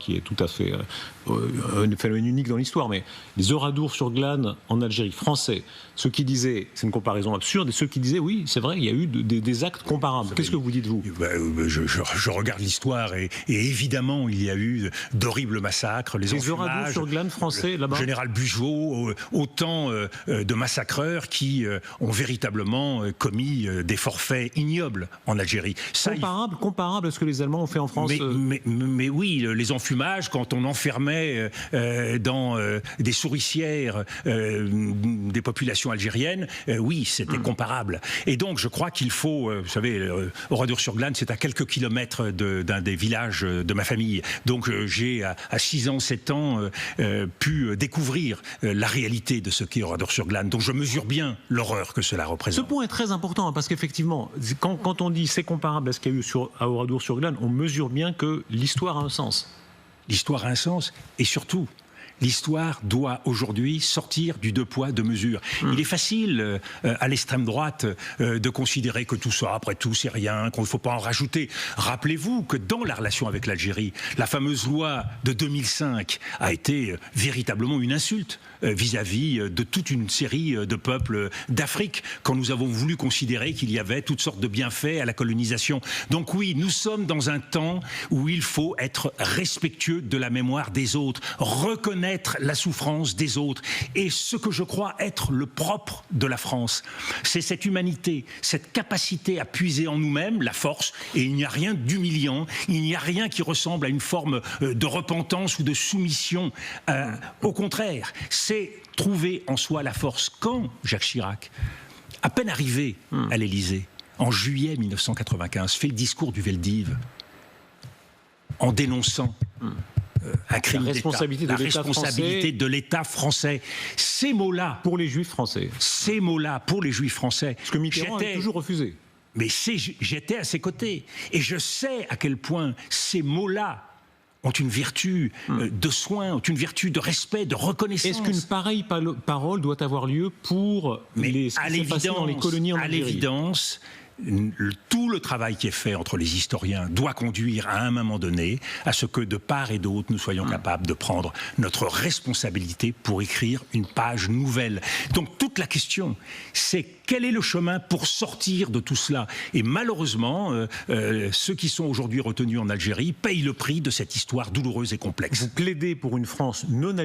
qui est tout à fait un phénomène unique dans l'histoire, mais les Oradour sur Glane en Algérie, français, ceux qui disaient, c'est une comparaison absurde, et ceux qui disaient, oui, c'est vrai, il y a eu des actes comparables. Qu'est-ce que vous dites, vous? Je regarde l'histoire et évidemment, il y a eu d'horribles massacres. Les Oradour sur Glane français, là-bas. Général Bugeaud, autant de massacreurs qui ont véritablement commis des forfaits ignobles en Algérie. Ça, comparable à ce que les Allemands ont fait en France. Mais oui, les enfumages, quand on enfermait dans des souricières des populations algériennes, oui, c'était comparable. Et donc, je crois qu'il faut, vous savez, Oradour-sur-Glane, c'est à quelques kilomètres d'un des villages de ma famille. Donc, j'ai, à 6 ans, 7 ans, pu découvrir la réalité de ce qu'est Oradour-sur-Glane. Donc, je mesure bien l'horreur que cela représente. Ce point est très important, parce qu'effectivement, quand on dit c'est comparable à ce qu'il y a eu à Oradour-sur-Glane, on mesure bien que l'histoire a un sens. L'histoire a un sens, et surtout, l'histoire doit aujourd'hui sortir du deux poids, deux mesures. Il est facile à l'extrême droite de considérer que tout ça, après tout, c'est rien, qu'on ne faut pas en rajouter. Rappelez-vous que dans la relation avec l'Algérie, la fameuse loi de 2005 a été véritablement une insulte vis-à-vis de toute une série de peuples d'Afrique, quand nous avons voulu considérer qu'il y avait toutes sortes de bienfaits à la colonisation. Donc oui, nous sommes dans un temps où il faut être respectueux de la mémoire des autres, reconnaître la souffrance des autres. Et ce que je crois être le propre de la France, c'est cette humanité, cette capacité à puiser en nous-mêmes la force, et il n'y a rien d'humiliant, il n'y a rien qui ressemble à une forme de repentance ou de soumission. Au contraire, c'est trouver en soi la force. Quand Jacques Chirac, à peine arrivé à l'Élysée, en juillet 1995, fait le discours du Veldiv, en dénonçant un crime la responsabilité de l'État français. Ces mots-là... Pour les Juifs français. Ces mots-là, pour les Juifs français... Ce que Mitterrand a toujours refusé. Mais j'étais à ses côtés. Et je sais à quel point ces mots-là ont une vertu de soin, ont une vertu de respect, de reconnaissance. Est-ce qu'une pareille parole doit avoir lieu pour ce qui s'est passé dans les colonies en Algérie? À l'évidence, tout le travail qui est fait entre les historiens doit conduire à un moment donné à ce que de part et d'autre nous soyons capables de prendre notre responsabilité pour écrire une page nouvelle. Donc toute la question, c'est quel est le chemin pour sortir de tout cela? Et malheureusement, ceux qui sont aujourd'hui retenus en Algérie payent le prix de cette histoire douloureuse et complexe. Vous plaidez pour une France non